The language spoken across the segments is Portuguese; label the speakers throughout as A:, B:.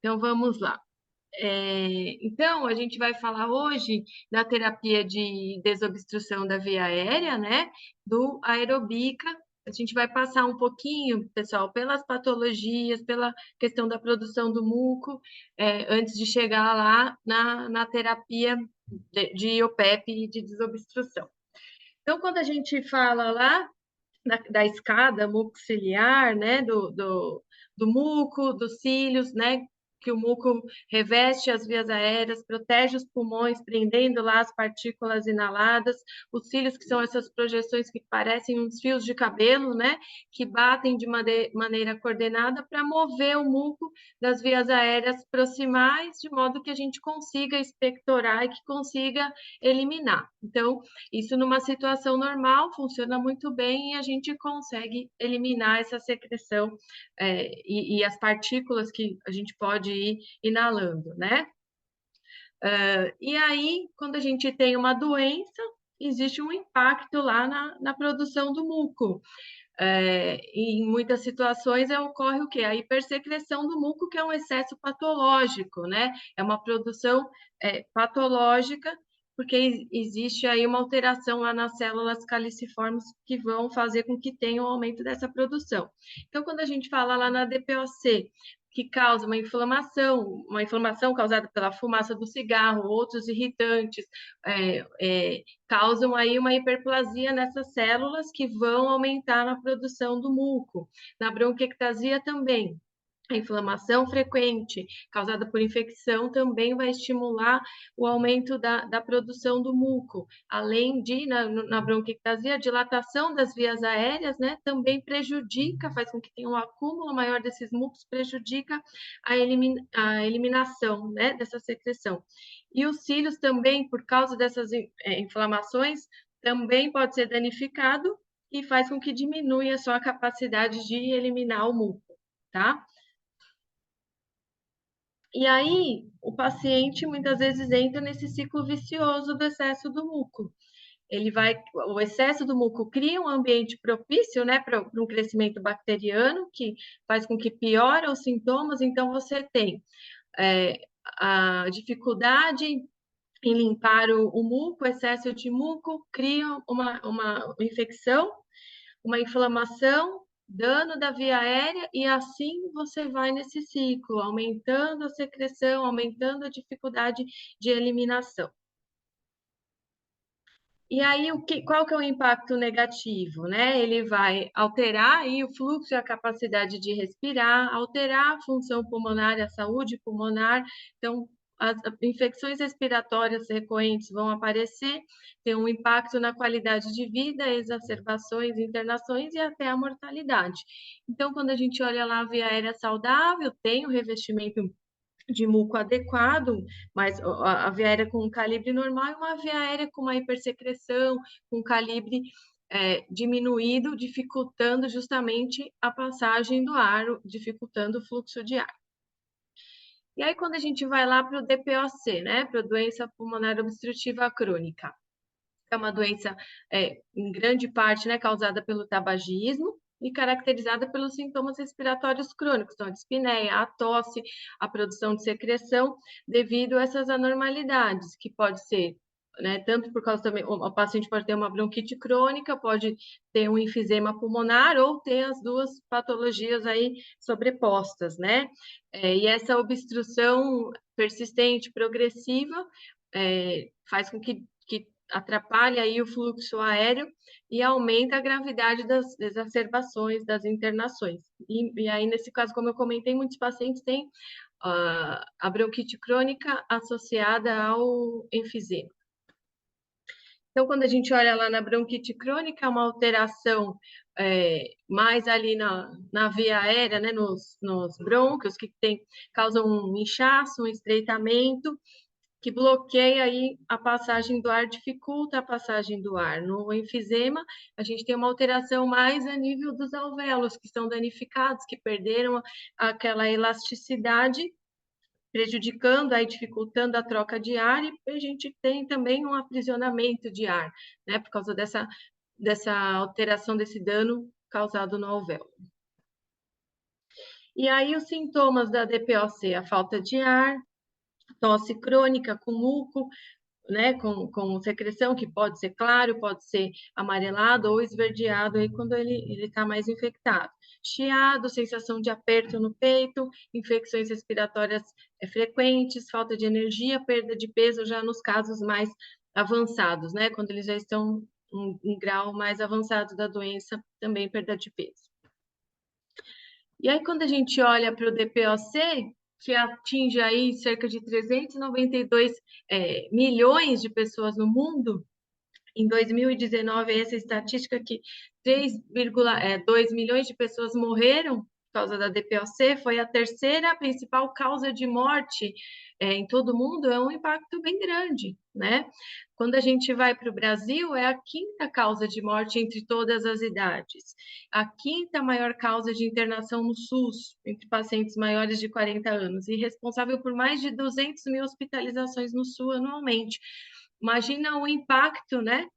A: Então, vamos lá. Então, a gente vai falar hoje da terapia de desobstrução da via aérea, né? Do aerobica. A gente vai passar um pouquinho, pessoal, pelas patologias, pela questão da produção do muco, antes de chegar lá na terapia de IOPEP e de desobstrução. Então, quando a gente fala lá da escada mucociliar, né, do muco, dos cílios, né, que o muco reveste as vias aéreas, protege os pulmões, prendendo lá as partículas inaladas, os cílios, que são essas projeções que parecem uns fios de cabelo, né, que batem de maneira coordenada para mover o muco das vias aéreas proximais, de modo que a gente consiga expectorar e que consiga eliminar. Então, isso numa situação normal funciona muito bem e a gente consegue eliminar essa secreção e as partículas que a gente pode ir inalando, né? E aí, quando a gente tem uma doença, existe um impacto lá na produção do muco. Em muitas situações ocorre o quê? A hipersecreção do muco, que é um excesso patológico, né? É uma produção patológica, porque existe aí uma alteração lá nas células caliciformes que vão fazer com que tenha um aumento dessa produção. Então, quando a gente fala lá na DPOC, que causa uma inflamação causada pela fumaça do cigarro, outros irritantes, causam aí uma hiperplasia nessas células que vão aumentar na produção do muco. Na bronquiectasia também. A inflamação frequente causada por infecção também vai estimular o aumento da produção do muco. Além de, na bronquiectasia, a dilatação das vias aéreas, né, também prejudica, faz com que tenha um acúmulo maior desses mucos, prejudica a eliminação, né, dessa secreção. E os cílios também, por causa dessas inflamações, também pode ser danificado e faz com que diminua a sua capacidade de eliminar o muco, tá? E aí, o paciente muitas vezes entra nesse ciclo vicioso do excesso do muco. O excesso do muco cria um ambiente propício, né, para um crescimento bacteriano, que faz com que piore os sintomas. Então, você tem a dificuldade em limpar o muco, excesso de muco, cria uma infecção, uma inflamação, dano da via aérea, e assim você vai nesse ciclo, aumentando a secreção, aumentando a dificuldade de eliminação. E aí, qual que é o impacto negativo, né? Ele vai alterar aí o fluxo e a capacidade de respirar, alterar a função pulmonar, a saúde pulmonar. Então, as infecções respiratórias recorrentes vão aparecer, tem um impacto na qualidade de vida, exacerbações, internações e até a mortalidade. Então, quando a gente olha lá a via aérea saudável, tem o revestimento de muco adequado, mas a via aérea com um calibre normal e uma via aérea com uma hipersecreção, com calibre diminuído, dificultando justamente a passagem do ar, dificultando o fluxo de ar. E aí, quando a gente vai lá para o DPOC, né, para a doença pulmonar obstrutiva crônica, é uma doença, em grande parte, né, causada pelo tabagismo e caracterizada pelos sintomas respiratórios crônicos, então a dispneia, a tosse, a produção de secreção, devido a essas anormalidades, que pode ser, né, tanto por causa também, o paciente pode ter uma bronquite crônica, pode ter um enfisema pulmonar ou ter as duas patologias aí sobrepostas, né? E essa obstrução persistente, progressiva, faz com que atrapalha aí o fluxo aéreo e aumenta a gravidade das exacerbações, das internações. E aí, nesse caso, como eu comentei, muitos pacientes têm a bronquite crônica associada ao enfisema. Então, quando a gente olha lá na bronquite crônica, é uma alteração mais ali na via aérea, né, nos brônquios, que causam um inchaço, um estreitamento, que bloqueia aí a passagem do ar, dificulta a passagem do ar. No enfisema, a gente tem uma alteração mais a nível dos alvéolos, que estão danificados, que perderam aquela elasticidade, prejudicando, aí dificultando a troca de ar, e a gente tem também um aprisionamento de ar, né, por causa dessa alteração, desse dano causado no alvéolo. E aí os sintomas da DPOC, a falta de ar, tosse crônica com muco, né, com secreção, que pode ser claro, pode ser amarelado ou esverdeado aí quando ele está mais infectado. Chiado, sensação de aperto no peito, infecções respiratórias frequentes, falta de energia, perda de peso já nos casos mais avançados, né, quando eles já estão em grau mais avançado da doença, também perda de peso. E aí, quando a gente olha para o DPOC, que atinge aí cerca de 392 milhões de pessoas no mundo, em 2019, essa estatística que 3,2 milhões de pessoas morreram por causa da DPOC, foi a terceira principal causa de morte em todo o mundo, é um impacto bem grande, né? Quando a gente vai para o Brasil, é a quinta causa de morte entre todas as idades, a quinta maior causa de internação no SUS entre pacientes maiores de 40 anos e responsável por mais de 200 mil hospitalizações no SUS anualmente. Imagina o impacto, né,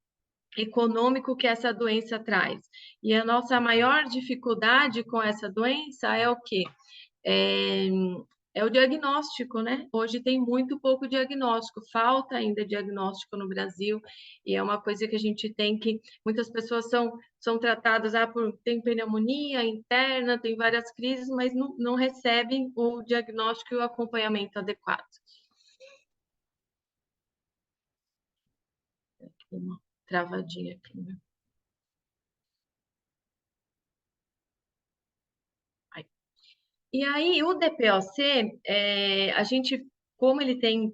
A: econômico que essa doença traz. E a nossa maior dificuldade com essa doença é o quê? É o diagnóstico, né? Hoje tem muito pouco diagnóstico, falta ainda diagnóstico no Brasil, e é uma coisa que a gente tem que. Muitas pessoas são tratadas, tem pneumonia interna, tem várias crises, mas não recebem o diagnóstico e o acompanhamento adequado. Uma travadinha aqui, né? E aí, o DPOC, a gente, como ele tem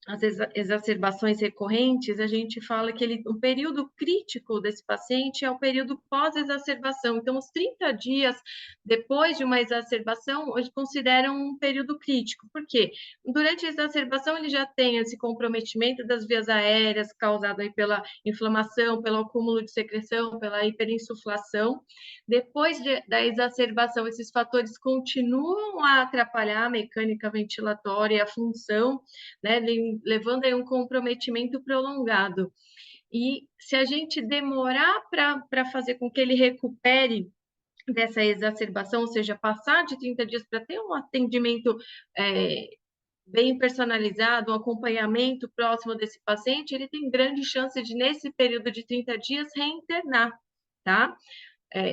A: as exacerbações recorrentes, a gente fala que o período crítico desse paciente é o período pós-exacerbação. Então, os 30 dias depois de uma exacerbação, hoje consideram um período crítico. Por quê? Durante a exacerbação, ele já tem esse comprometimento das vias aéreas causado aí pela inflamação, pelo acúmulo de secreção, pela hiperinsuflação. Depois da exacerbação, esses fatores continuam a atrapalhar a mecânica ventilatória e a função, né, levando aí um comprometimento prolongado. E se a gente demorar para fazer com que ele recupere dessa exacerbação, ou seja, passar de 30 dias para ter um atendimento bem personalizado, um acompanhamento próximo desse paciente, ele tem grande chance de, nesse período de 30 dias, reinternar, tá?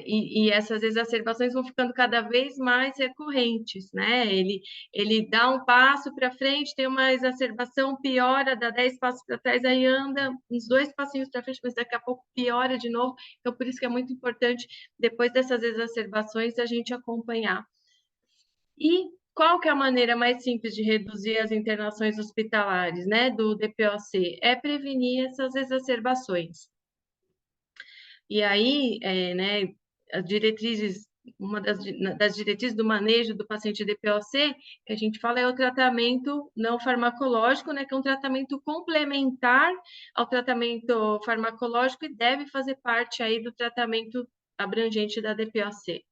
A: E essas exacerbações vão ficando cada vez mais recorrentes, né? Ele dá um passo para frente, tem uma exacerbação, piora, dá 10 passos para trás, aí anda uns 2 passinhos para frente, mas daqui a pouco piora de novo. Então, por isso que é muito importante, depois dessas exacerbações, a gente acompanhar. E qual que é a maneira mais simples de reduzir as internações hospitalares, né, do DPOC? É prevenir essas exacerbações. E aí, né, as diretrizes, uma das diretrizes do manejo do paciente DPOC, que a gente fala é o tratamento não farmacológico, né, que é um tratamento complementar ao tratamento farmacológico e deve fazer parte aí do tratamento abrangente da DPOC.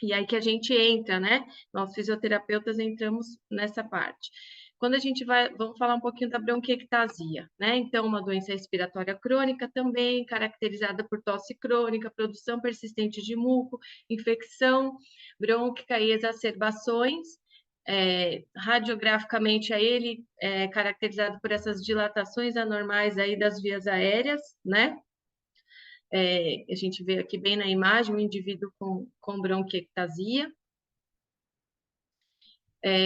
A: E aí que a gente entra, né? Nós fisioterapeutas entramos nessa parte. Quando a gente vamos falar um pouquinho da bronquiectasia, né? Então, uma doença respiratória crônica também, caracterizada por tosse crônica, produção persistente de muco, infecção brônquica e exacerbações. Radiograficamente, aí ele é caracterizado por essas dilatações anormais aí das vias aéreas, né? A gente vê aqui bem na imagem um indivíduo com bronquiectasia.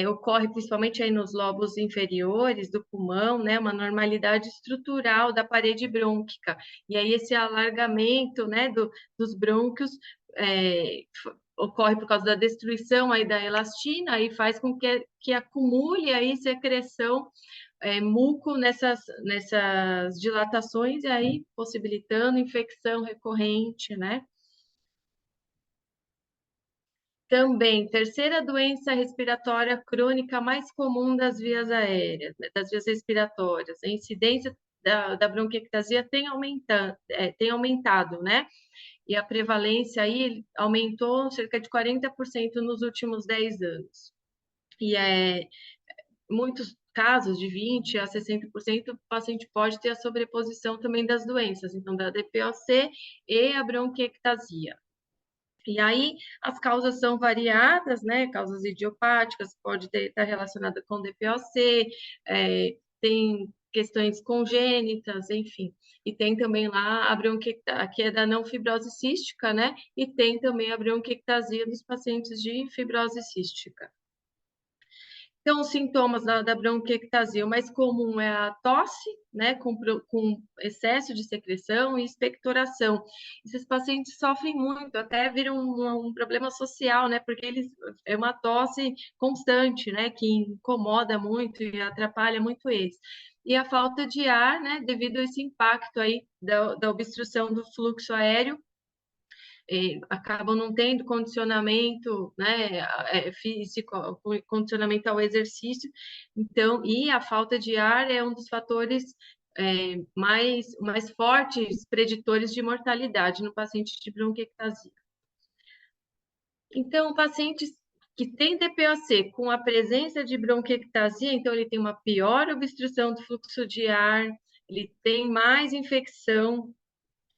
A: Ocorre principalmente aí nos lobos inferiores do pulmão, né, uma normalidade estrutural da parede brônquica. E aí esse alargamento, né, dos brônquios ocorre por causa da destruição aí da elastina e faz com que acumule aí secreção, muco nessas dilatações e aí possibilitando infecção recorrente, né? Também, terceira doença respiratória crônica mais comum das vias aéreas, né, das vias respiratórias. A incidência da bronquiectasia tem aumentado, né? E a prevalência aí aumentou cerca de 40% nos últimos 10 anos. E muitos casos, de 20% a 60%, o paciente pode ter a sobreposição também das doenças, então da DPOC e a bronquiectasia. E aí, as causas são variadas, né? Causas idiopáticas, pode estar relacionada com DPOC, tem questões congênitas, enfim. E tem também lá a bronquiectasia, que é da não fibrose cística, né? E tem também a bronquiectasia dos pacientes de fibrose cística. Então, os sintomas da bronquiectasia, o mais comum é a tosse, né, com excesso de secreção e expectoração. Esses pacientes sofrem muito, até viram um problema social, né, porque é uma tosse constante, né, que incomoda muito e atrapalha muito eles. E a falta de ar, né, devido a esse impacto aí da obstrução do fluxo aéreo, acabam não tendo condicionamento, né, físico, condicionamento ao exercício, então, e a falta de ar é um dos fatores mais fortes preditores de mortalidade no paciente de bronquiectasia. Então, pacientes que têm DPOC com a presença de bronquiectasia, então ele tem uma pior obstrução do fluxo de ar, ele tem mais infecção,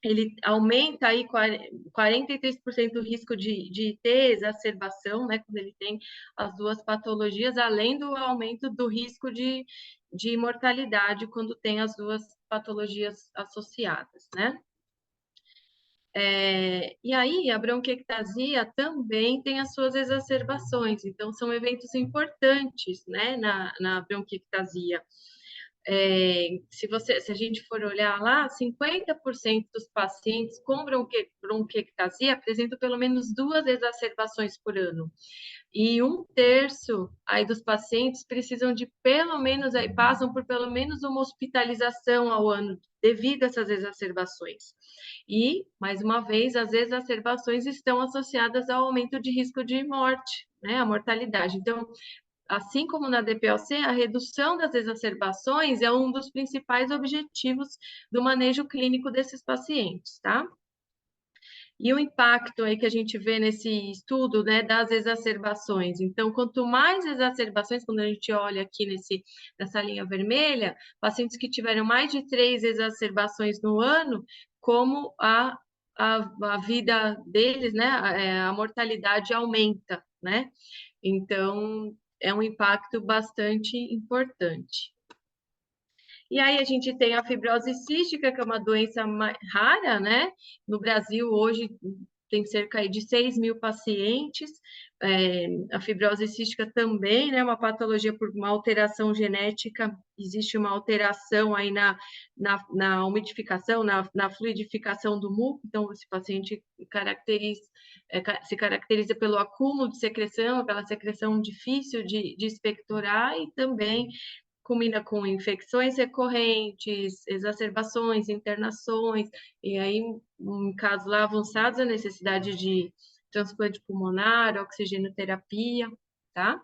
A: ele aumenta aí 43% o risco de ter exacerbação, né, quando ele tem as duas patologias, além do aumento do risco de mortalidade quando tem as duas patologias associadas, né? E aí, a bronquiectasia também tem as suas exacerbações, então são eventos importantes, né, na bronquiectasia. Se a gente for olhar lá, 50% dos pacientes com bronquiectasia apresentam pelo menos 2 exacerbações por ano. E 1/3 aí dos pacientes precisam de pelo menos, aí passam por pelo menos uma hospitalização ao ano devido a essas exacerbações. E, mais uma vez, as exacerbações estão associadas ao aumento de risco de morte, né, a mortalidade. Então, assim como na DPOC, a redução das exacerbações é um dos principais objetivos do manejo clínico desses pacientes, tá? E o impacto aí que a gente vê nesse estudo, né, das exacerbações. Então, quanto mais exacerbações, quando a gente olha aqui nessa linha vermelha, pacientes que tiveram mais de 3 exacerbações no ano, como a vida deles, né, a mortalidade aumenta, né? Então, é um impacto bastante importante. E aí a gente tem a fibrose cística, que é uma doença rara, né? No Brasil, hoje, tem cerca de 6 mil pacientes. A fibrose cística também, né? Uma patologia por uma alteração genética. Existe uma alteração aí na umidificação, na fluidificação do muco. Então, esse paciente se caracteriza pelo acúmulo de secreção, aquela secreção difícil de expectorar e também combina com infecções recorrentes, exacerbações, internações, e aí, em casos lá avançados, a necessidade de transplante pulmonar, oxigenoterapia, tá?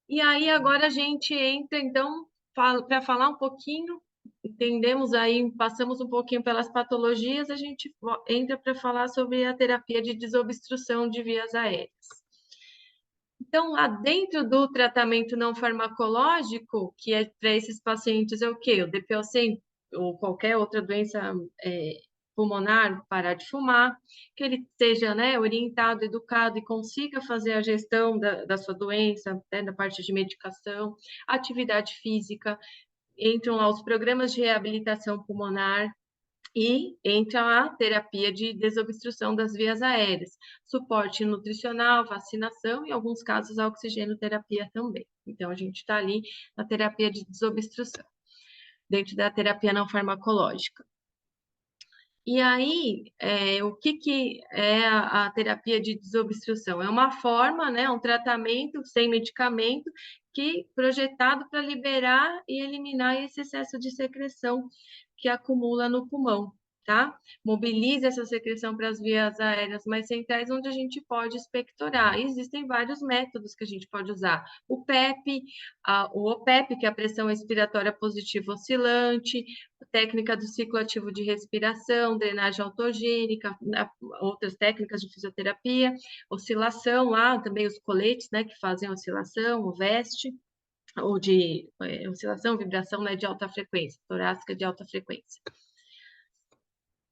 A: E aí, agora a gente entra, então, para falar um pouquinho, entendemos aí, passamos um pouquinho pelas patologias, a gente entra para falar sobre a terapia de desobstrução de vias aéreas. Então, lá dentro do tratamento não farmacológico, que é para esses pacientes, é o quê? O DPOC ou qualquer outra doença pulmonar, parar de fumar, que ele seja, né, orientado, educado e consiga fazer a gestão da sua doença, né, da parte de medicação, atividade física, entram lá os programas de reabilitação pulmonar, e entra a terapia de desobstrução das vias aéreas, suporte nutricional, vacinação e, em alguns casos, a oxigenoterapia também. Então, a gente está ali na terapia de desobstrução, dentro da terapia não farmacológica. E aí, o que é a terapia de desobstrução? É uma forma, né, um tratamento sem medicamento, projetado para liberar e eliminar esse excesso de secreção que acumula no pulmão, tá? Mobiliza essa secreção para as vias aéreas mais centrais, onde a gente pode expectorar. E existem vários métodos que a gente pode usar. O PEP, o OPEP, que é a pressão expiratória positiva oscilante, técnica do ciclo ativo de respiração, drenagem autogênica, outras técnicas de fisioterapia, oscilação lá, também os coletes, né, que fazem oscilação, o veste, ou de oscilação, vibração, né, de alta frequência, torácica de alta frequência.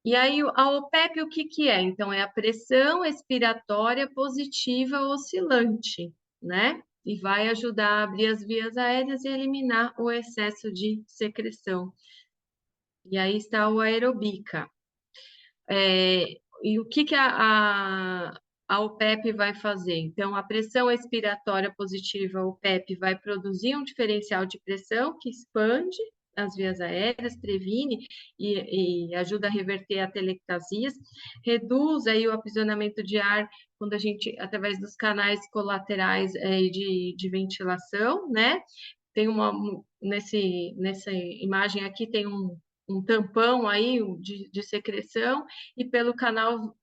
A: E aí, a OPEP, o que que é? Então, é a pressão expiratória positiva oscilante, né? E vai ajudar a abrir as vias aéreas e eliminar o excesso de secreção. E aí está o aerobica. E o que que a OPEP vai fazer? Então, a pressão expiratória positiva, a OPEP, vai produzir um diferencial de pressão que expande as vias aéreas, previne e ajuda a reverter atelectasias, reduz aí o aprisionamento de ar quando a gente, através dos canais colaterais de ventilação, né? Tem nessa imagem aqui tem um tampão aí de secreção, e pelo canal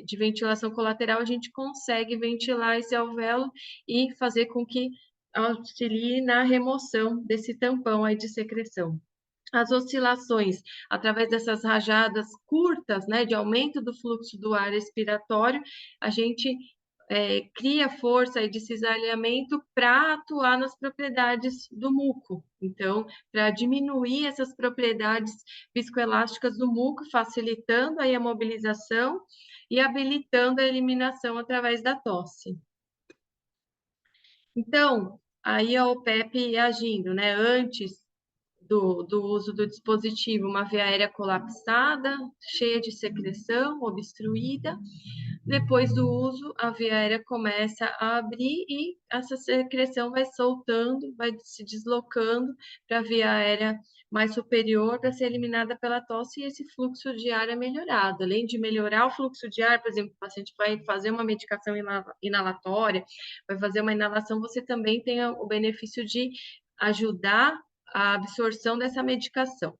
A: de ventilação colateral a gente consegue ventilar esse alvéolo e fazer com que auxilie na remoção desse tampão aí de secreção. As oscilações, através dessas rajadas curtas, né, de aumento do fluxo do ar expiratório, a gente cria força de cisalhamento para atuar nas propriedades do muco. Então, para diminuir essas propriedades viscoelásticas do muco, facilitando aí a mobilização e habilitando a eliminação através da tosse. Então, aí a OPEP agindo, né? Antes do uso do dispositivo, uma via aérea colapsada, cheia de secreção, obstruída. Depois do uso, a via aérea começa a abrir e essa secreção vai soltando, vai se deslocando para a via aérea mais superior para ser eliminada pela tosse, e esse fluxo de ar é melhorado. Além de melhorar o fluxo de ar, por exemplo, o paciente vai fazer uma medicação inalatória, vai fazer uma inalação, você também tem o benefício de ajudar a absorção dessa medicação.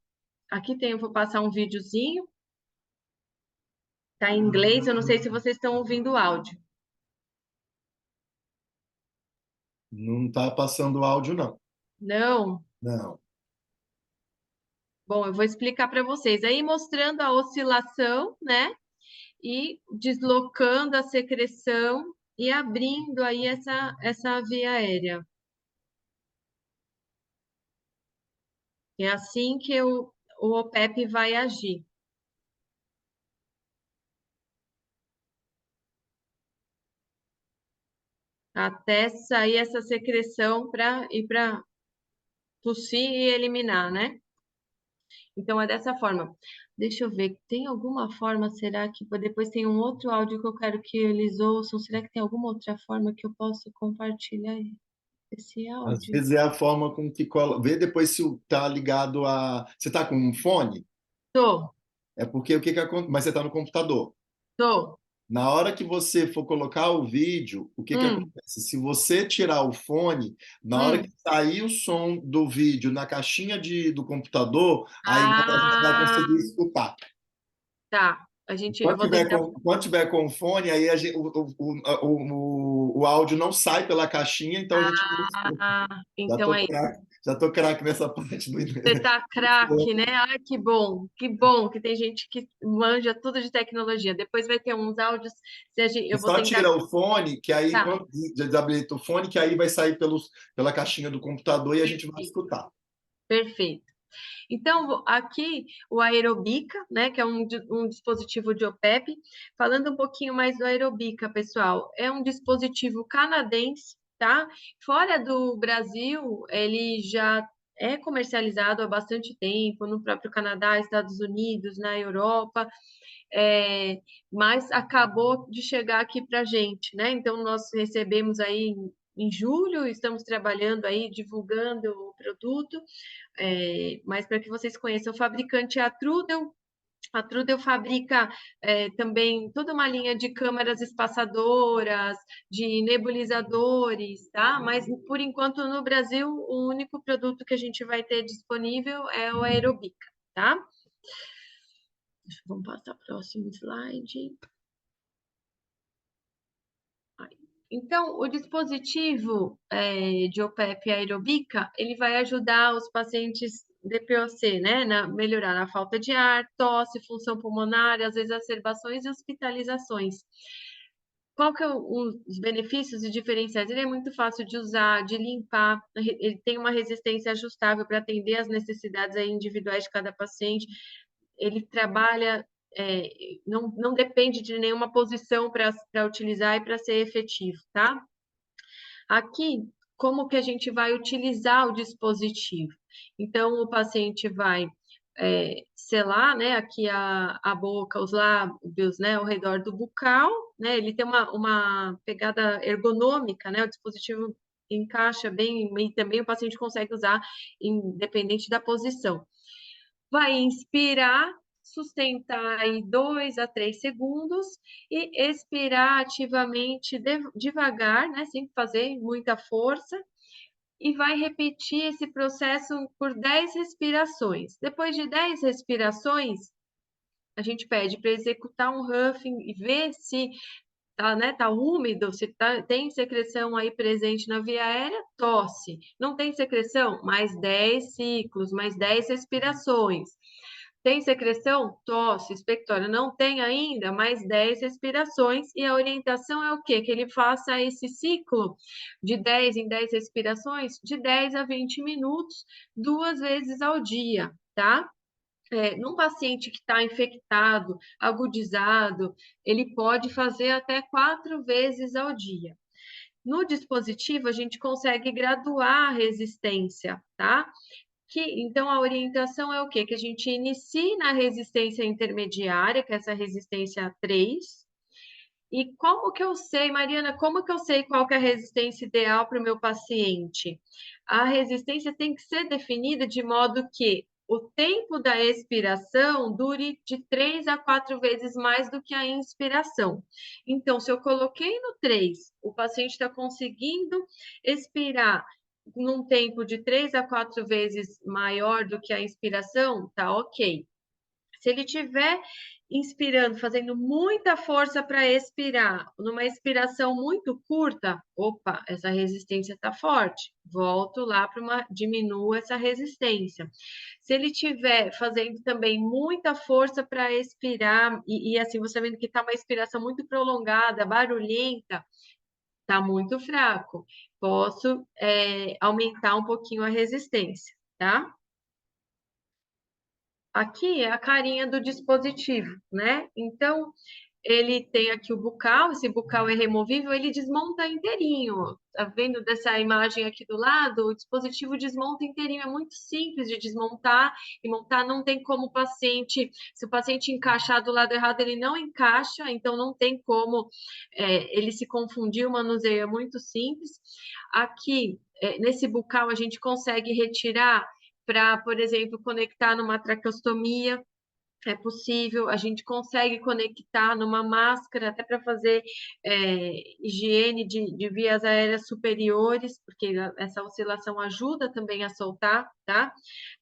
A: Aqui tem, eu vou passar um videozinho, tá em inglês, eu não sei se vocês estão ouvindo o áudio.
B: Não está passando áudio, não.
A: Não?
B: Não.
A: Bom, eu vou explicar para vocês. Aí mostrando a oscilação, né? E deslocando a secreção e abrindo aí essa via aérea. É assim que o OPEP vai agir. Até sair essa secreção para ir para tossir e eliminar, né? Então é dessa forma. Deixa eu ver, tem alguma forma, será que depois tem um outro áudio que eu quero que eles ouçam? Será que tem alguma outra forma que eu possa compartilhar esse
B: Às
A: áudio?
B: vezes é a forma com que cola. Vê depois se está ligado a. Você está com um fone?
A: Tô,
B: É porque o que que acontece? Mas você está no computador.
A: tô.
B: Na hora que você for colocar o vídeo, o que que
A: Hum,
B: acontece? Se você tirar o fone, na hora que
A: hum.
B: sair o som do vídeo na caixinha do computador, aí a gente vai
A: Ah,
B: conseguir escutar.
A: tá. Eu vou tentar.
B: Quando tiver com o fone, aí o áudio não sai pela caixinha, então a gente não escuta.
A: Ah, então é isso.
B: Já tô craque nessa parte do.
A: Você tá craque, né? Ai, que bom que tem gente que manja tudo de tecnologia. Depois vai ter uns áudios, eu vou
B: Só
A: tentar.
B: tira o fone, que aí,
A: Tá,
B: quando desabilita o fone, que aí vai sair pela caixinha do computador e a gente vai
A: perfeito.
B: escutar.
A: Perfeito. Então, aqui o Aerobica, né, que é um dispositivo de OPEP. Falando um pouquinho mais do Aerobica, pessoal, é um dispositivo canadense, tá? Fora do Brasil, ele já é comercializado há bastante tempo, no próprio Canadá, Estados Unidos, na Europa, mas acabou de chegar aqui para a gente, né? Então, nós recebemos aí em julho, estamos trabalhando aí, divulgando o produto, mas para que vocês conheçam, o fabricante é a Trudel. A Trudel fabrica também toda uma linha de câmaras espaçadoras, de nebulizadores, tá? Mas, por enquanto, no Brasil, o único produto que a gente vai ter disponível é o Aerobica, tá? Vamos passar para o próximo slide. Então, o dispositivo de OPEP aerobica, ele vai ajudar os pacientes DPOC, né, melhorar na falta de ar, tosse, função pulmonar, as exacerbações e hospitalizações. Qual que é os benefícios e diferenciais? Ele é muito fácil de usar, de limpar, ele tem uma resistência ajustável para atender às necessidades aí individuais de cada paciente. Ele trabalha não depende de nenhuma posição para utilizar e para ser efetivo, tá? Aqui, como que a gente vai utilizar o dispositivo? Então, o paciente vai selar, né, aqui a boca, os lábios, né, ao redor do bucal, né, ele tem uma pegada ergonômica, né, o dispositivo encaixa bem e também o paciente consegue usar independente da posição. Vai inspirar, sustentar aí 2 a 3 segundos e expirar ativamente devagar, né, sem fazer muita força, e vai repetir esse processo por 10 respirações. Depois de 10 respirações, a gente pede para executar um Huffing e ver se tá úmido, se tem secreção aí presente na via aérea, tosse. Não tem secreção? Mais 10 ciclos, mais 10 respirações. Tem secreção? Tosse, expectório. Não tem ainda? Mais 10 respirações. E a orientação é o quê? Que ele faça esse ciclo de 10 em 10 respirações, de 10 a 20 minutos, 2 vezes ao dia, tá? Num paciente que está infectado, agudizado, ele pode fazer até 4 vezes ao dia. No dispositivo, a gente consegue graduar a resistência, tá? Então, a orientação é o quê? Que a gente inicie na resistência intermediária, que é essa resistência 3. E como que eu sei, Mariana, como que eu sei qual que é a resistência ideal para o meu paciente? A resistência tem que ser definida de modo que o tempo da expiração dure de 3 a 4 vezes mais do que a inspiração. Então, se eu coloquei no 3, o paciente está conseguindo expirar num tempo de 3 a 4 vezes maior do que a inspiração, tá ok. Se ele tiver inspirando, fazendo muita força para expirar, numa expiração muito curta, opa, essa resistência está forte. Volto lá para diminua essa resistência. Se ele tiver fazendo também muita força para expirar, e assim, você vendo que está uma expiração muito prolongada, barulhenta, está muito fraco. Posso aumentar um pouquinho a resistência, tá? Aqui é a carinha do dispositivo, né? Então, ele tem aqui o bucal, esse bucal é removível, ele desmonta inteirinho. Tá vendo dessa imagem aqui do lado? O dispositivo desmonta inteirinho, é muito simples de desmontar e montar, não tem como o paciente, se o paciente encaixar do lado errado, ele não encaixa, então não tem como ele se confundir, o manuseio é muito simples. Aqui, nesse bucal, a gente consegue retirar para, por exemplo, conectar numa traqueostomia, é possível, a gente consegue conectar numa máscara, até para fazer higiene de vias aéreas superiores, porque essa oscilação ajuda também a soltar, tá?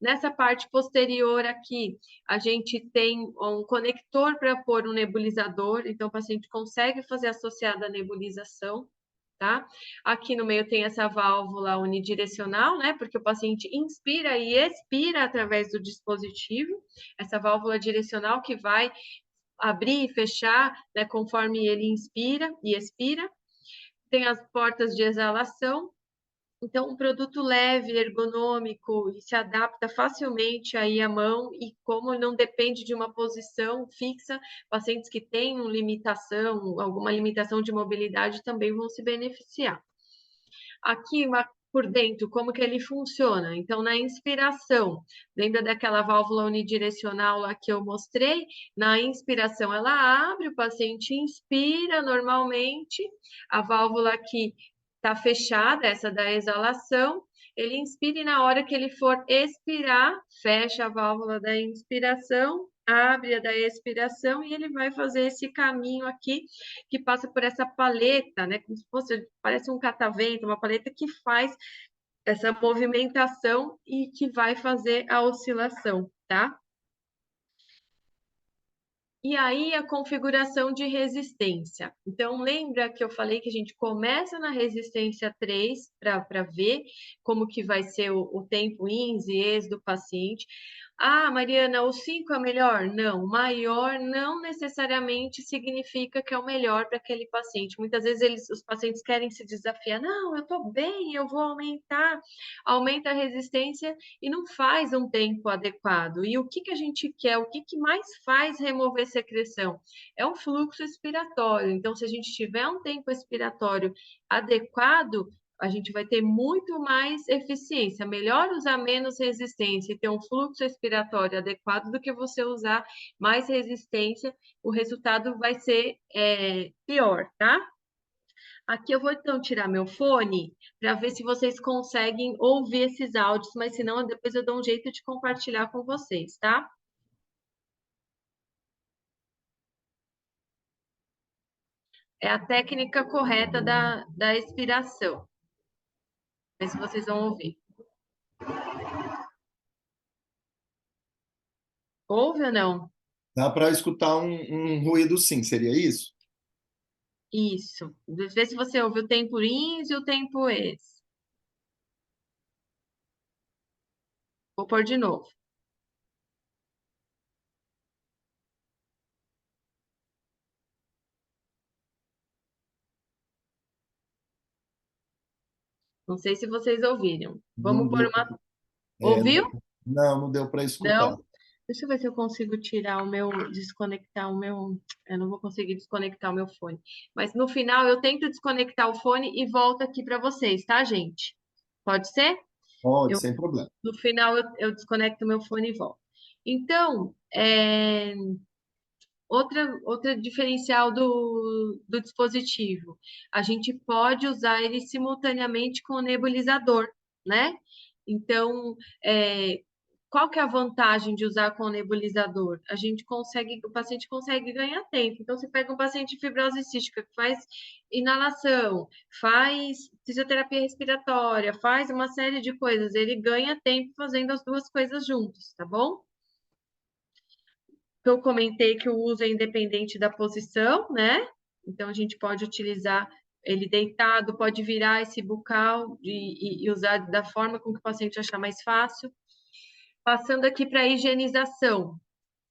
A: Nessa parte posterior aqui, a gente tem um conector para pôr um nebulizador, então o paciente consegue fazer associada a nebulização, tá? Aqui no meio tem essa válvula unidirecional, né? Porque o paciente inspira e expira através do dispositivo, essa válvula direcional que vai abrir e fechar, né, conforme ele inspira e expira. Tem as portas de exalação. Então, um produto leve, ergonômico e se adapta facilmente aí à mão e como não depende de uma posição fixa, pacientes que têm alguma limitação de mobilidade também vão se beneficiar. Aqui, por dentro, como que ele funciona? Então, na inspiração, lembra daquela válvula unidirecional lá que eu mostrei? Na inspiração, ela abre, o paciente inspira normalmente, a válvula aqui está fechada, essa da exalação, ele inspira e na hora que ele for expirar, fecha a válvula da inspiração, abre a da expiração e ele vai fazer esse caminho aqui que passa por essa paleta, né? Como se fosse, parece um catavento, uma paleta que faz essa movimentação e que vai fazer a oscilação, tá? E aí a configuração de resistência. Então, lembra que eu falei que a gente começa na resistência 3 para ver como que vai ser o tempo ins e ex do paciente. Ah, Mariana, o 5 é melhor? Não, maior não necessariamente significa que é o melhor para aquele paciente. Muitas vezes os pacientes querem se desafiar. Não, eu estou bem, eu vou aumentar. Aumenta a resistência e não faz um tempo adequado. E o que que a gente quer? O que que mais faz remover secreção? É um fluxo expiratório. Então, se a gente tiver um tempo expiratório adequado, a gente vai ter muito mais eficiência. Melhor usar menos resistência e ter um fluxo expiratório adequado do que você usar mais resistência, o resultado vai ser pior, tá? Aqui eu vou então tirar meu fone para ver se vocês conseguem ouvir esses áudios, mas senão depois eu dou um jeito de compartilhar com vocês, tá? É a técnica correta da expiração. Ver se vocês vão ouvir. Ouve ou não?
B: Dá para escutar um ruído sim, seria isso?
A: Isso. Vê se você ouve o tempo ins e o tempo ex. Vou pôr de novo. Não sei se vocês ouviram.
B: Não
A: Vamos pôr
B: deu,
A: uma.
B: é,
A: Ouviu?
B: não deu para escutar.
A: Não? Deixa eu ver se eu consigo tirar o meu, desconectar o meu. Eu não vou conseguir desconectar o meu fone. Mas no final eu tento desconectar o fone e volto aqui para vocês, tá, gente? Pode ser?
B: Pode,
A: Eu,
B: sem problema.
A: no final eu desconecto o meu fone e volto. Então, outra diferencial do dispositivo, a gente pode usar ele simultaneamente com o nebulizador, né? Então, qual que é a vantagem de usar com o nebulizador? O paciente consegue ganhar tempo. Então, você pega um paciente de fibrose cística que faz inalação, faz fisioterapia respiratória, faz uma série de coisas, ele ganha tempo fazendo as duas coisas juntos, tá bom? Eu comentei que o uso é independente da posição, né? Então, a gente pode utilizar ele deitado, pode virar esse bucal e usar da forma com que o paciente achar mais fácil. Passando aqui para a higienização.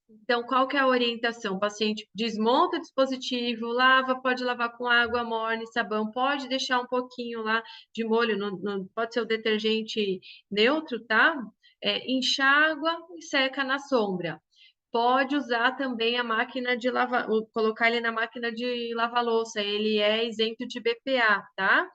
A: Então, qual que é a orientação? O paciente desmonta o dispositivo, lava, pode lavar com água morna e sabão, pode deixar um pouquinho lá de molho, não pode ser o detergente neutro, tá? Enxágua e seca na sombra. Pode usar também a máquina de lavar, colocar ele na máquina de lavar louça, ele é isento de BPA, tá?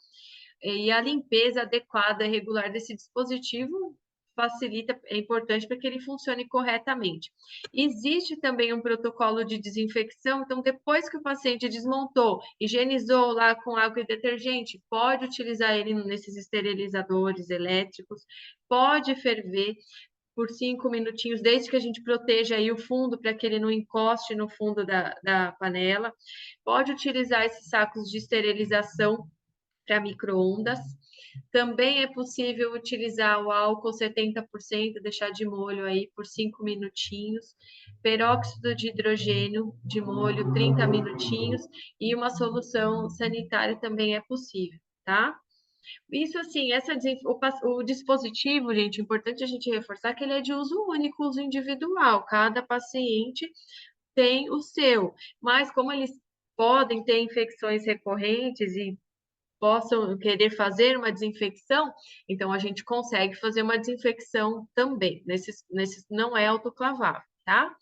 A: E a limpeza adequada e regular desse dispositivo facilita, é importante para que ele funcione corretamente. Existe também um protocolo de desinfecção, então depois que o paciente desmontou, higienizou lá com água e detergente, pode utilizar ele nesses esterilizadores elétricos, pode ferver por 5 minutinhos, desde que a gente proteja aí o fundo para que ele não encoste no fundo da panela. Pode utilizar esses sacos de esterilização para micro-ondas. Também é possível utilizar o álcool 70%, deixar de molho aí por 5 minutinhos, peróxido de hidrogênio de molho 30 minutinhos e uma solução sanitária também é possível, tá? Isso assim, o dispositivo, gente, é importante a gente reforçar que ele é de uso único, uso individual. Cada paciente tem o seu, mas como eles podem ter infecções recorrentes e possam querer fazer uma desinfecção, então a gente consegue fazer uma desinfecção também. Nesses não é autoclavável, tá?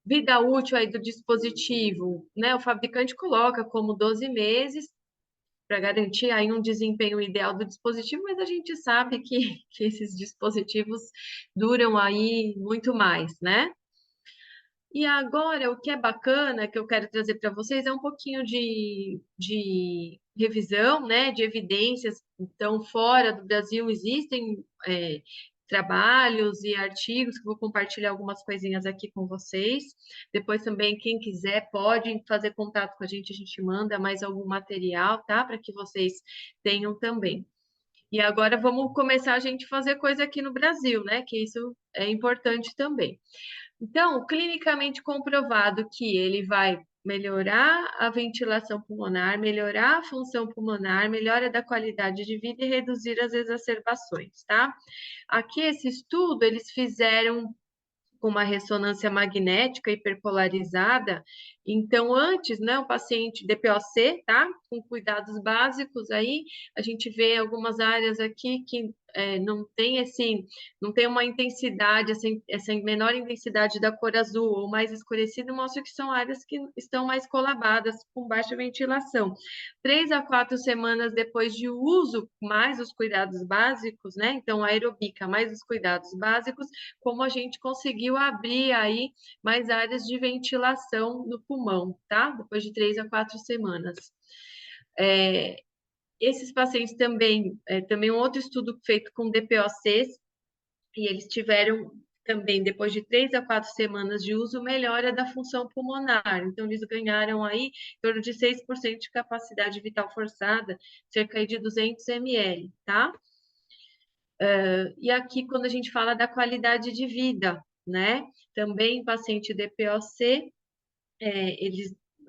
A: Vida útil aí do dispositivo, né? O fabricante coloca como 12 meses para garantir aí um desempenho ideal do dispositivo, mas a gente sabe que esses dispositivos duram aí muito mais, né? E agora, o que é bacana, que eu quero trazer para vocês, é um pouquinho de revisão, né, de evidências. Então, fora do Brasil, existem trabalhos e artigos, que eu vou compartilhar algumas coisinhas aqui com vocês. Depois também, quem quiser, pode fazer contato com a gente manda mais algum material, tá? Para que vocês tenham também. E agora vamos começar a gente fazer coisa aqui no Brasil, né? Que isso é importante também. Então, clinicamente comprovado que ele vai melhorar a ventilação pulmonar, melhorar a função pulmonar, melhora da qualidade de vida e reduzir as exacerbações, tá? Aqui, esse estudo, eles fizeram com uma ressonância magnética hiperpolarizada. Então, antes, né, o paciente DPOC, tá? Com cuidados básicos aí, a gente vê algumas áreas aqui que não tem uma intensidade, essa menor intensidade da cor azul ou mais escurecida, mostra que são áreas que estão mais colabadas, com baixa ventilação. 3 a 4 semanas depois de uso, mais os cuidados básicos, né? Então, aerobica mais os cuidados básicos, como a gente conseguiu abrir aí mais áreas de ventilação no pulmão, tá? Depois de 3 a 4 semanas. Esses pacientes também um outro estudo feito com DPOCs, e eles tiveram também, depois de 3 a 4 semanas de uso, melhora da função pulmonar. Então, eles ganharam aí em torno de 6% de capacidade vital forçada, cerca de 200 ml, tá? E aqui, quando a gente fala da qualidade de vida, né? Também paciente DPOC,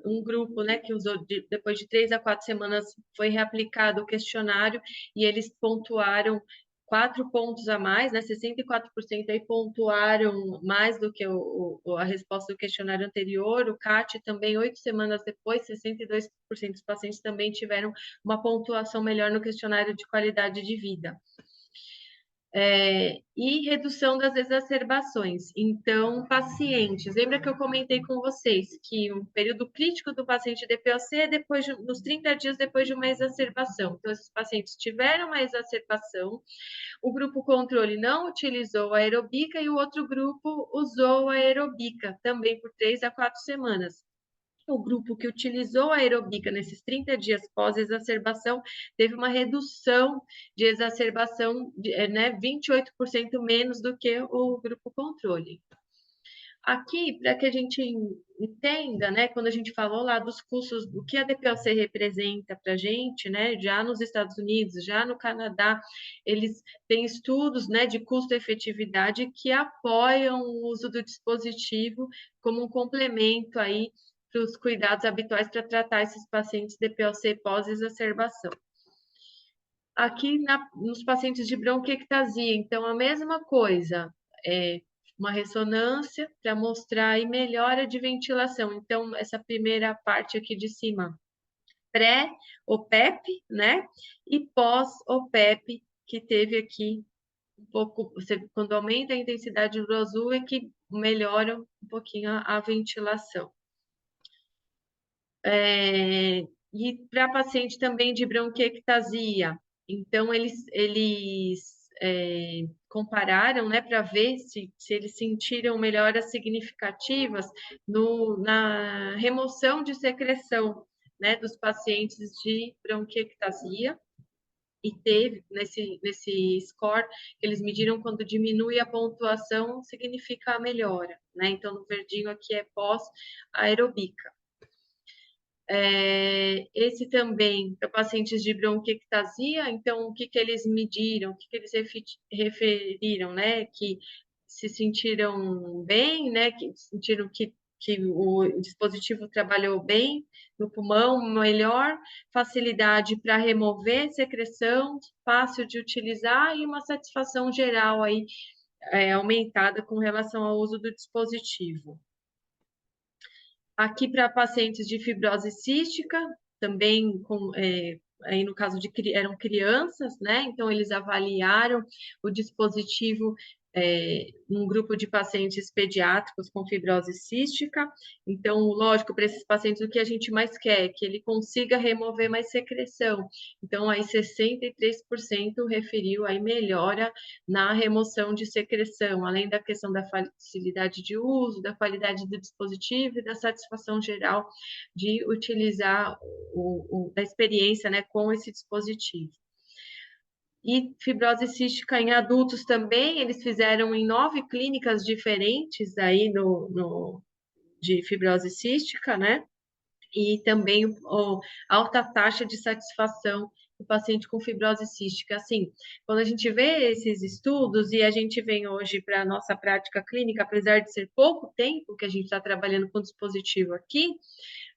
A: um grupo, né, que usou depois de 3 a 4 semanas foi reaplicado o questionário e eles pontuaram 4 pontos a mais, né, 64% aí pontuaram mais do que a resposta do questionário anterior. O CAT também, 8 semanas depois, 62% dos pacientes também tiveram uma pontuação melhor no questionário de qualidade de vida. E redução das exacerbações. Então, pacientes, lembra que eu comentei com vocês que o período crítico do paciente DPOC é nos 30 dias depois de uma exacerbação. Então, esses pacientes tiveram uma exacerbação, o grupo controle não utilizou a aerobica e o outro grupo usou a aerobica, também por 3 a 4 semanas. O grupo que utilizou a aerobica nesses 30 dias pós-exacerbação teve uma redução de exacerbação, né, 28% menos do que o grupo controle. Aqui, para que a gente entenda, né, quando a gente falou lá dos custos, do que a DPOC representa para a gente, né, já nos Estados Unidos, já no Canadá, eles têm estudos, né, de custo-efetividade que apoiam o uso do dispositivo como um complemento aí para os cuidados habituais para tratar esses pacientes DPOC pós-exacerbação. Aqui nos pacientes de bronquiectasia, então, a mesma coisa, uma ressonância para mostrar aí melhora de ventilação. Então, essa primeira parte aqui de cima, pré-OPEP, né? E pós-OPEP, que teve aqui um pouco, quando aumenta a intensidade do azul, é que melhora um pouquinho a ventilação. E para paciente também de bronquiectasia, então eles compararam, né, para ver se eles sentiram melhoras significativas na remoção de secreção, né, dos pacientes de bronquiectasia. E teve, nesse score, que eles mediram quando diminui a pontuação, significa a melhora, né? Então, no verdinho aqui é pós-aerobica. Esse também para pacientes de bronquiectasia, então o que eles mediram, o que eles referiram, né? Que se sentiram bem, né? Que sentiram que o dispositivo trabalhou bem no pulmão, melhor facilidade para remover secreção, fácil de utilizar e uma satisfação geral aí aumentada com relação ao uso do dispositivo. Aqui para pacientes de fibrose cística, também aí no caso eram crianças, né? Então eles avaliaram o dispositivo num grupo de pacientes pediátricos com fibrose cística. Então, lógico, para esses pacientes o que a gente mais quer é que ele consiga remover mais secreção. Então, aí 63% referiu aí melhora na remoção de secreção, além da questão da facilidade de uso, da qualidade do dispositivo e da satisfação geral de utilizar da experiência, né, com esse dispositivo. E fibrose cística em adultos também, eles fizeram em 9 clínicas diferentes aí de fibrose cística, né? E também alta taxa de satisfação do paciente com fibrose cística. Assim, quando a gente vê esses estudos e a gente vem hoje para a nossa prática clínica, apesar de ser pouco tempo que a gente está trabalhando com dispositivo aqui,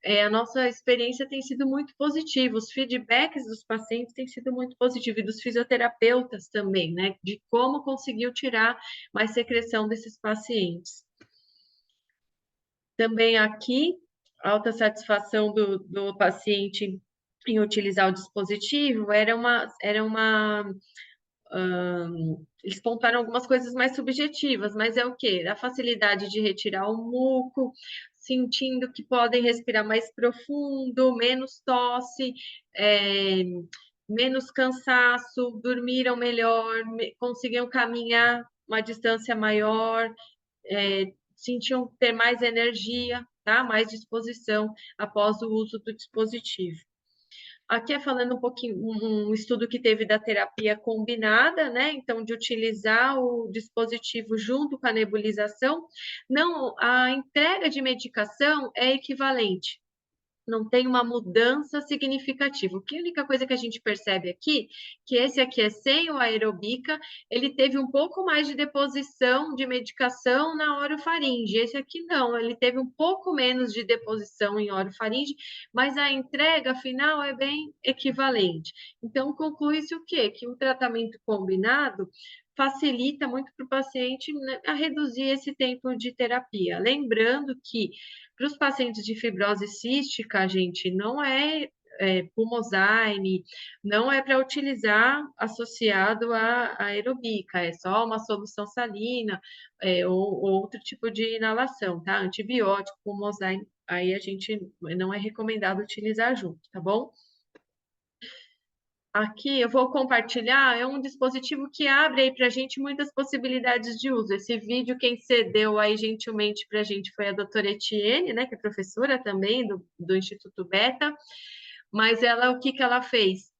A: a nossa experiência tem sido muito positiva, os feedbacks dos pacientes têm sido muito positivos, e dos fisioterapeutas também, né? De como conseguiu tirar mais secreção desses pacientes. Também aqui, alta satisfação do paciente em utilizar o dispositivo, eles pontuaram algumas coisas mais subjetivas, mas é o quê? A facilidade de retirar o muco, sentindo que podem respirar mais profundo, menos tosse, menos cansaço, dormiram melhor, conseguiam caminhar uma distância maior, sentiam ter mais energia, tá? Mais disposição após o uso do dispositivo. Aqui é falando um pouquinho, um estudo que teve da terapia combinada, né? Então, de utilizar o dispositivo junto com a nebulização. Não, a entrega de medicação é equivalente, não tem uma mudança significativa. A única coisa que a gente percebe aqui, que esse aqui é sem o aerobica, ele teve um pouco mais de deposição de medicação na orofaringe. Esse aqui não, ele teve um pouco menos de deposição em orofaringe, mas a entrega final é bem equivalente. Então, conclui-se o quê? Que o tratamento combinado facilita muito para o paciente, né, a reduzir esse tempo de terapia. Lembrando que para os pacientes de fibrose cística, gente, não é, pulmozyme, não é para utilizar associado à aerobica, é só uma solução salina, ou outro tipo de inalação, tá? Antibiótico, pulmozyme, aí a gente não é recomendado utilizar junto, tá bom? Aqui eu vou compartilhar, é um dispositivo que abre aí para a gente muitas possibilidades de uso. Esse vídeo, quem cedeu aí gentilmente para a gente foi a doutora Etienne, né, que é professora também do Instituto Beta, mas ela, o que que ela fez?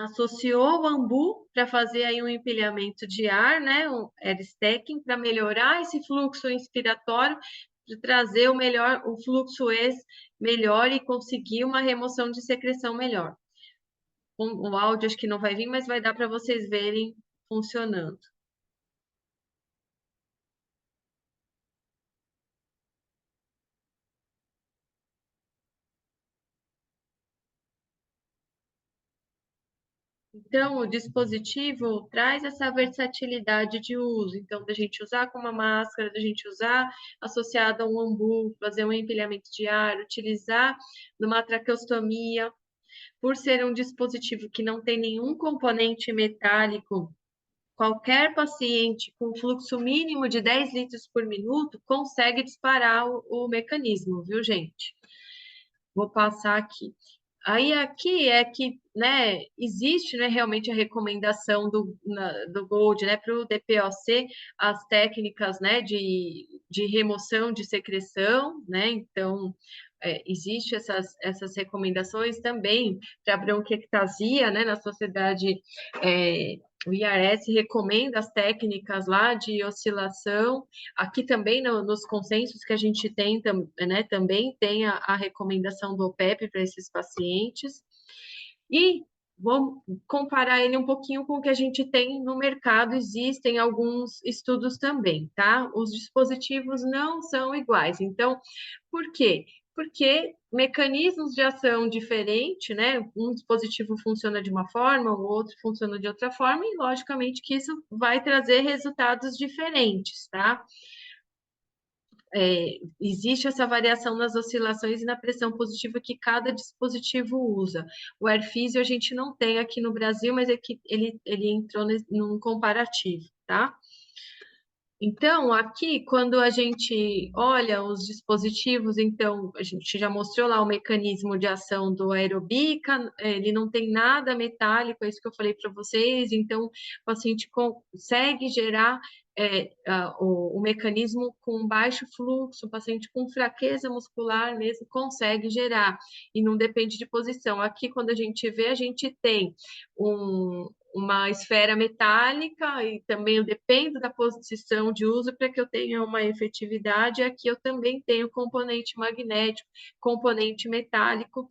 A: Associou o ambu para fazer aí um empilhamento de ar, né, um air stacking, para melhorar esse fluxo inspiratório, para trazer o fluxo ex melhor e conseguir uma remoção de secreção melhor. O áudio acho que não vai vir, mas vai dar para vocês verem funcionando. Então, o dispositivo traz essa versatilidade de uso. Então, da gente usar com uma máscara, da gente usar associado a um ambu, fazer um empilhamento de ar, utilizar numa traqueostomia. Por ser um dispositivo que não tem nenhum componente metálico, qualquer paciente com fluxo mínimo de 10 litros por minuto consegue disparar o mecanismo, viu, gente? Vou passar aqui. Aí aqui é que, né, existe, né, realmente a recomendação do Gold, né, para o DPOC, as técnicas, né, de remoção de secreção, né, então existe essas recomendações também para bronquiectasia, né, na sociedade, o IAS recomenda as técnicas lá de oscilação. Aqui também nos consensos que a gente tem, né, também tem a recomendação do OPEP para esses pacientes. E vamos comparar ele um pouquinho com o que a gente tem no mercado, existem alguns estudos também, tá? Os dispositivos não são iguais. Então, por quê? Porque mecanismos de ação diferentes, né? Um dispositivo funciona de uma forma, o outro funciona de outra forma, e logicamente que isso vai trazer resultados diferentes, tá? Existe essa variação nas oscilações e na pressão positiva que cada dispositivo usa. O AirPhysio a gente não tem aqui no Brasil, mas é que ele entrou num comparativo, tá? Então, aqui, quando a gente olha os dispositivos, então, a gente já mostrou lá o mecanismo de ação do aerobica, ele não tem nada metálico, é isso que eu falei para vocês, então, o paciente consegue gerar o mecanismo com baixo fluxo, o paciente com fraqueza muscular mesmo consegue gerar, e não depende de posição. Aqui, quando a gente tem uma esfera metálica e também eu dependo da posição de uso para que eu tenha uma efetividade. Aqui eu também tenho componente magnético, componente metálico,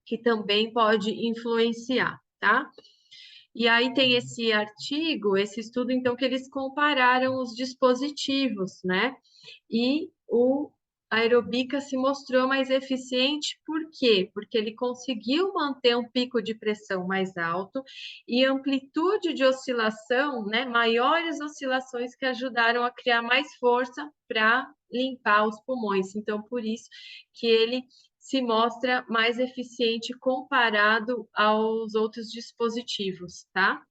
A: que também pode influenciar, tá? E aí tem esse artigo, esse estudo, então, que eles compararam os dispositivos, né? E a aerobica se mostrou mais eficiente, por quê? Porque ele conseguiu manter um pico de pressão mais alto e amplitude de oscilação, né? Maiores oscilações que ajudaram a criar mais força para limpar os pulmões. Então, por isso que ele se mostra mais eficiente comparado aos outros dispositivos, tá?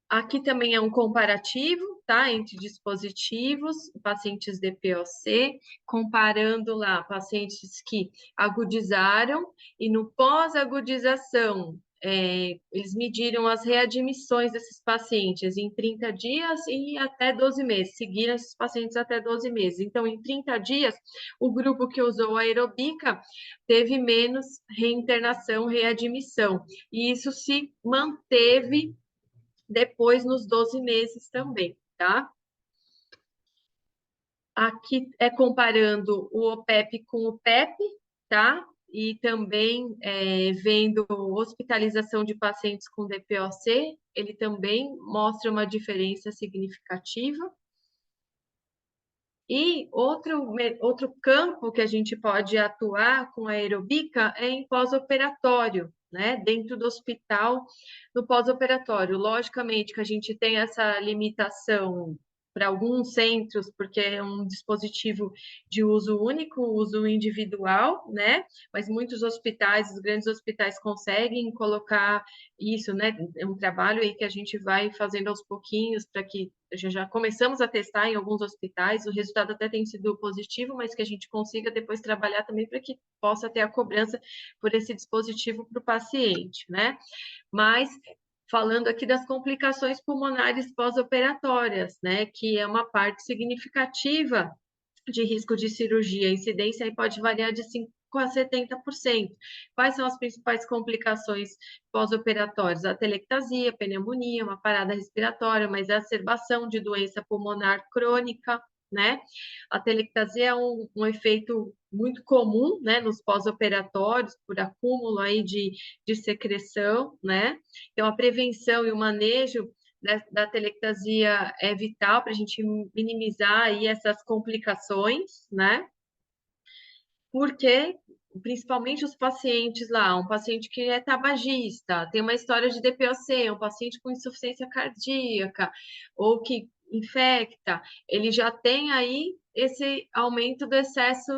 A: Aqui também é um comparativo, tá? Entre dispositivos, pacientes DPOC, comparando lá pacientes que agudizaram e no pós-agudização, eles mediram as readmissões desses pacientes em 30 dias e até 12 meses, seguiram esses pacientes até 12 meses. Então, em 30 dias, o grupo que usou a aerobica teve menos reinternação, readmissão, e isso se manteve depois nos 12 meses também, tá? Aqui é comparando o OPEP com o PEP, tá? E também vendo hospitalização de pacientes com DPOC, ele também mostra uma diferença significativa. E outro campo que a gente pode atuar com a aerobica é em pós-operatório, né? Dentro do hospital, no pós-operatório. Logicamente que a gente tem essa limitação para alguns centros, porque é um dispositivo de uso único, uso individual, né? Mas muitos hospitais, os grandes hospitais conseguem colocar isso, né? É um trabalho aí que a gente vai fazendo aos pouquinhos para que já começamos a testar em alguns hospitais, o resultado até tem sido positivo, mas que a gente consiga depois trabalhar também para que possa ter a cobrança por esse dispositivo para o paciente, né? Mas falando aqui das complicações pulmonares pós-operatórias, né, que é uma parte significativa de risco de cirurgia. A incidência aí pode variar de 5 a 70%. Quais são as principais complicações pós-operatórias? A telectasia, pneumonia, uma parada respiratória, uma exacerbação de doença pulmonar crônica, né? A telectasia é um efeito muito comum, né, nos pós-operatórios, por acúmulo aí de secreção, né? Então, a prevenção e o manejo da telectasia é vital para a gente minimizar aí essas complicações, né? Porque, principalmente os pacientes lá, um paciente que é tabagista, tem uma história de DPOC, um paciente com insuficiência cardíaca, ou que infecta, ele já tem aí esse aumento do excesso,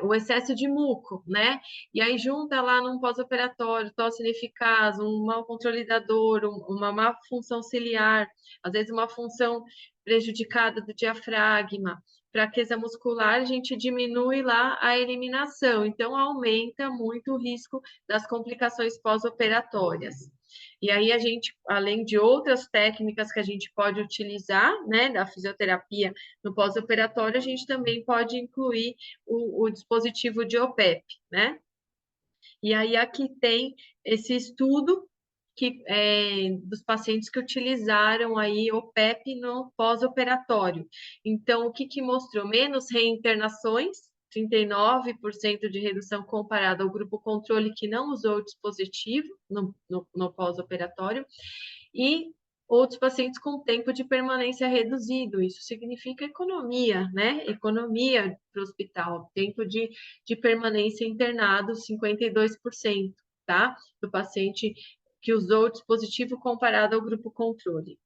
A: o excesso de muco, né? E aí junta lá num pós-operatório, tosse ineficaz, um mau controle da dor, uma má função ciliar, às vezes uma função prejudicada do diafragma, fraqueza muscular, a gente diminui lá a eliminação, então aumenta muito o risco das complicações pós-operatórias. E aí a gente, além de outras técnicas que a gente pode utilizar, né, da fisioterapia no pós-operatório, a gente também pode incluir o dispositivo de OPEP, né? E aí aqui tem esse estudo dos pacientes que utilizaram aí o PEP no pós-operatório. Então, o que mostrou? Menos reinternações, 39% de redução comparado ao grupo controle que não usou o dispositivo no pós-operatório, e outros pacientes com tempo de permanência reduzido. Isso significa economia, né? Economia para o hospital. Tempo de permanência internado, 52%, tá? Do paciente que usou o dispositivo comparado ao grupo controle.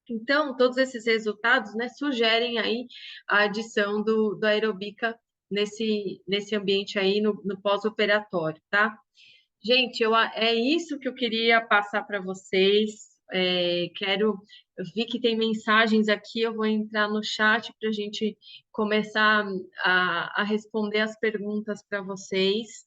A: Então, todos esses resultados, né, sugerem aí a adição do aerobica nesse ambiente aí no pós-operatório, tá? Gente, é isso que eu queria passar para vocês. Eu vi que tem mensagens aqui, eu vou entrar no chat para a gente começar a responder as perguntas para vocês.